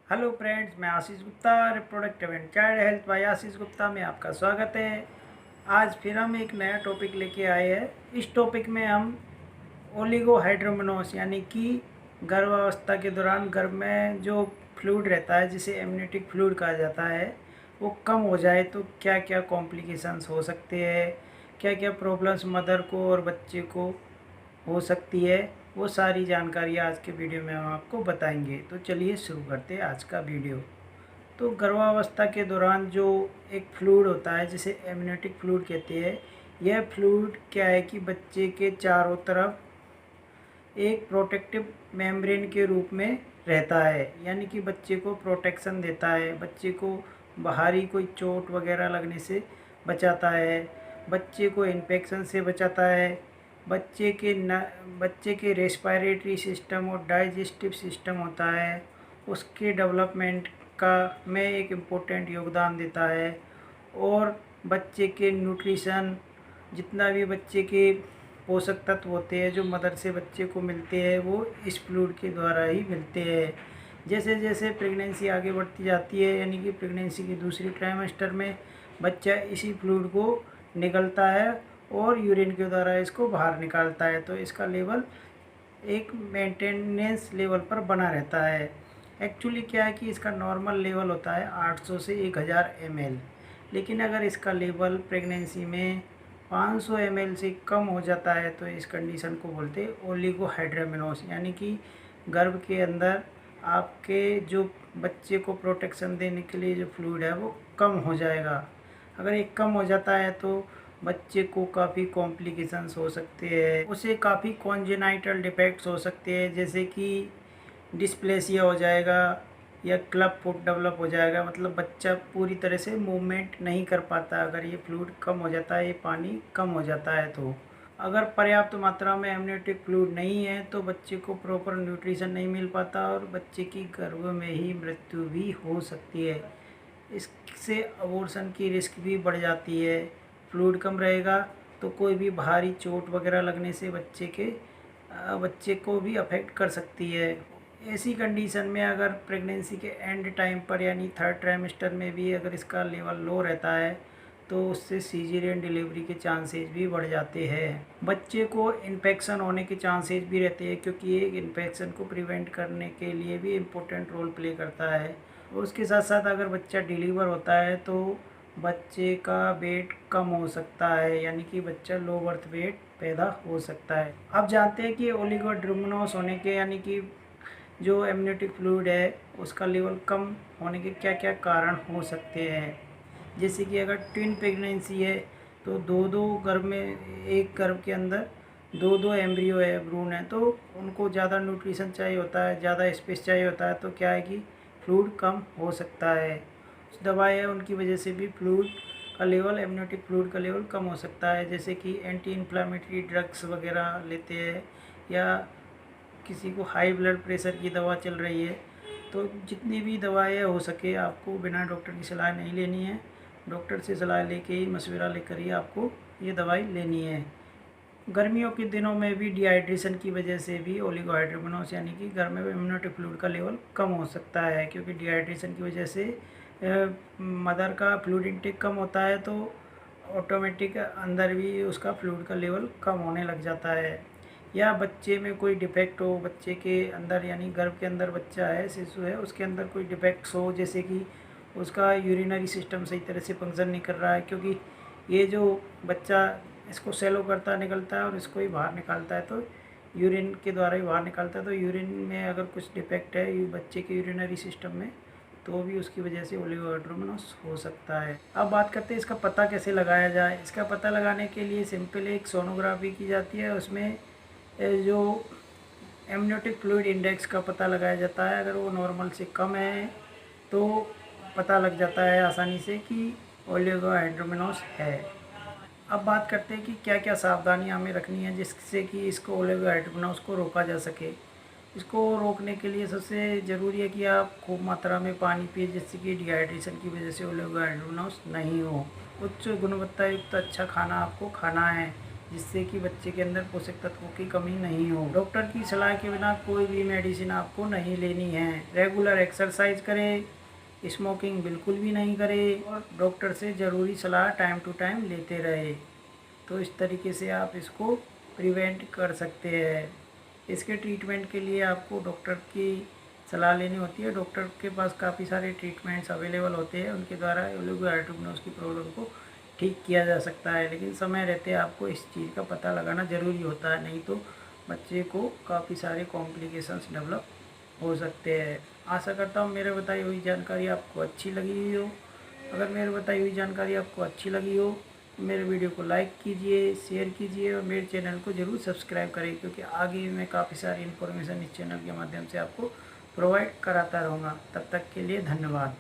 Hello friends, मैं Ashish Gupta, reproductive and child health by Ashish Gupta में आपका स्वागत है। आज फिर हम एक नया टॉपिक लेके आए हैं। इस टॉपिक में हम ओलिगोहाइड्रोमेनोस यानी कि गर्भावस्था के दौरान गर्भ में जो फ्लूइड रहता है, जिसे एमनियोटिक फ्लूइड कहा जाता है, वो कम हो जाए तो क्या क्या कॉम्प्लिकेशंस हो सकते हैं, क्या क्या प्रॉब्लम्स मदर को और बच्चे को हो सकती है, वो सारी जानकारी आज के वीडियो में हम आपको बताएंगे। तो चलिए शुरू करते हैं आज का वीडियो। तो गर्भावस्था के दौरान जो एक फ्लूइड होता है जिसे एमनियोटिक फ्लूइड कहते हैं, यह फ्लूइड क्या है कि बच्चे के चारों तरफ एक प्रोटेक्टिव मेम्ब्रेन के रूप में रहता है, यानी कि बच्चे को प्रोटेक्शन देता है, बच्चे को बाहरी कोई चोट वगैरह लगने से बचाता है, बच्चे को इन्फेक्शन से बचाता है, बच्चे के रेस्पिरेटरी सिस्टम और डाइजेस्टिव सिस्टम होता है, उसके डेवलपमेंट का में एक इम्पोर्टेंट योगदान देता है। और बच्चे के न्यूट्रिशन, जितना भी बच्चे के पोषक तत्व होते हैं जो मदर से बच्चे को मिलते हैं, वो इस फ्लूइड के द्वारा ही मिलते हैं। जैसे जैसे प्रेगनेंसी आगे बढ़ती जाती है, यानी कि प्रेगनेंसी की दूसरी ट्राइमेस्टर में बच्चा इसी फ्लूइड को निगलता है और यूरिन के द्वारा इसको बाहर निकालता है, तो इसका लेवल एक मेंटेनेंस लेवल पर बना रहता है। एक्चुअली क्या है कि इसका नॉर्मल लेवल होता है 800 से 1000 ml, लेकिन अगर इसका लेवल प्रेगनेंसी में 500 ml से कम हो जाता है तो इस कंडीशन को बोलते हैं ओलिगोहाइड्रोमेनोस, यानी कि गर्भ के अंदर आपके जो बच्चे को प्रोटेक्शन देने के लिए जो फ्लूइड है वो कम हो जाएगा। अगर ये कम हो जाता है तो बच्चे को काफ़ी कॉम्प्लिकेशंस हो सकते हैं, उसे काफ़ी कॉन्जेनाइटल डिफेक्ट्स हो सकते हैं, जैसे कि डिस्प्लेसिया हो जाएगा या क्लब फुट डेवलप हो जाएगा, मतलब बच्चा पूरी तरह से मूवमेंट नहीं कर पाता अगर ये फ्लूइड कम हो जाता है, ये पानी कम हो जाता है। तो अगर पर्याप्त मात्रा में एमनियोटिक फ्लूइड नहीं है तो बच्चे को प्रॉपर न्यूट्रिशन नहीं मिल पाता और बच्चे की गर्भ में ही मृत्यु भी हो सकती है। इससे अबॉर्शन की रिस्क भी बढ़ जाती है। फ्लूइड कम रहेगा तो कोई भी भारी चोट वगैरह लगने से बच्चे को भी अफेक्ट कर सकती है। ऐसी कंडीशन में अगर प्रेगनेंसी के एंड टाइम पर यानी थर्ड ट्राइमेस्टर में भी अगर इसका लेवल लो रहता है तो उससे सीजेरियन डिलीवरी के चांसेस भी बढ़ जाते हैं। बच्चे को इन्फेक्शन होने के चांसेस भी रहते हैं, क्योंकि ये इन्फेक्शन को प्रिवेंट करने के लिए भी इम्पोर्टेंट रोल प्ले करता है। और उसके साथ साथ अगर बच्चा डिलीवर होता है तो बच्चे का वेट कम हो सकता है, यानी कि बच्चा लो बर्थ वेट पैदा हो सकता है। अब जानते हैं कि ओलिगोड्रोमेनोस होने के यानी कि जो एमनियोटिक फ्लूइड है उसका लेवल कम होने के क्या क्या कारण हो सकते हैं। जैसे कि अगर ट्विन प्रेगनेंसी है तो दो दो गर्भ में, एक गर्भ के अंदर दो दो एम्ब्रियो है, भ्रूण है, तो उनको ज़्यादा न्यूट्रिशन चाहिए होता है, ज़्यादा स्पेस चाहिए होता है, तो क्या है कि फ्लूइड कम हो सकता है। कुछ दवाई है उनकी वजह से भी फ्लूइड का लेवल, एमनियोटिक फ्लूइड का लेवल कम हो सकता है, जैसे कि एंटी इन्फ्लामेटरी ड्रग्स वगैरह लेते हैं या किसी को हाई ब्लड प्रेशर की दवा चल रही है, तो जितनी भी दवाएं हो सके आपको बिना डॉक्टर की सलाह नहीं लेनी है। डॉक्टर से सलाह लेके ही, मशवरा लेकर ही आपको ये दवाई लेनी है। गर्मियों के दिनों में भी डिहाइड्रेशन की वजह से भी ओलिगोहाइड्रोमेनोस यानी कि गर्भ में इम्यूनिटी फ्लूइड का लेवल कम हो सकता है, क्योंकि डिहाइड्रेशन की वजह से मदर का फ्लूइड इंटेक कम होता है, तो ऑटोमेटिक अंदर भी उसका फ्लूइड का लेवल कम होने लग जाता है। या बच्चे में कोई डिफेक्ट हो, बच्चे के अंदर यानी गर्भ के अंदर बच्चा है, शिशु है, उसके अंदर कोई डिफेक्ट्स हो, जैसे कि उसका यूरिनरी सिस्टम सही तरह से फंक्शन नहीं कर रहा है, क्योंकि ये जो बच्चा इसको सेलो करता निकलता है और इसको ही बाहर निकालता है, तो यूरिन के द्वारा ही बाहर निकालता है, तो यूरिन में अगर कुछ डिफेक्ट है बच्चे के यूरिनरी सिस्टम में तो भी उसकी वजह से ओलिगोहाइड्रोमेनोस हो सकता है। अब बात करते हैं इसका पता कैसे लगाया जाए। इसका पता लगाने के लिए सिंपल एक सोनोग्राफी की जाती है, उसमें जो एमनियोटिक फ्लूइड इंडेक्स का पता लगाया जाता है। अगर वो नॉर्मल से कम है तो पता लग जाता है आसानी से कि ओलिगोहाइड्रोमेनोस है। अब बात करते हैं कि क्या क्या सावधानियां हमें रखनी है जिससे कि इसको ओलिगोहाइड्रोमेनोस को रोका जा सके। इसको रोकने के लिए सबसे ज़रूरी है कि आप खूब मात्रा में पानी पिए, जिससे कि डिहाइड्रेशन की वजह से ओलिगोहाइड्रोमेनोस नहीं हो। उच्च गुणवत्ता युक्त अच्छा खाना आपको खाना है, जिससे कि बच्चे के अंदर पोषक तत्वों की कमी नहीं हो। डॉक्टर की सलाह के बिना कोई भी मेडिसिन आपको नहीं लेनी है। रेगुलर एक्सरसाइज करें, स्मोकिंग बिल्कुल भी नहीं करें और डॉक्टर से ज़रूरी सलाह टाइम टू टाइम लेते रहे। तो इस तरीके से आप इसको प्रिवेंट कर सकते हैं। इसके ट्रीटमेंट के लिए आपको डॉक्टर की सलाह लेनी होती है। डॉक्टर के पास काफ़ी सारे ट्रीटमेंट्स अवेलेबल होते हैं, उनके द्वारा ओलिगोहाइड्रोग्नोस की प्रॉब्लम को ठीक किया जा सकता है। लेकिन समय रहते आपको इस चीज़ का पता लगाना ज़रूरी होता है, नहीं तो बच्चे को काफ़ी सारे कॉम्प्लिकेशंस डेवलप हो सकते हैं। आशा करता हूँ मेरे बताई हुई जानकारी आपको अच्छी लगी हुई हो। अगर मेरी बताई हुई जानकारी आपको अच्छी लगी हो तो मेरे वीडियो को लाइक कीजिए, शेयर कीजिए और मेरे चैनल को ज़रूर सब्सक्राइब करें, क्योंकि आगे मैं काफ़ी सारी इन्फॉर्मेशन इस चैनल के माध्यम से आपको प्रोवाइड कराता रहूँगा। तब तक के लिए धन्यवाद।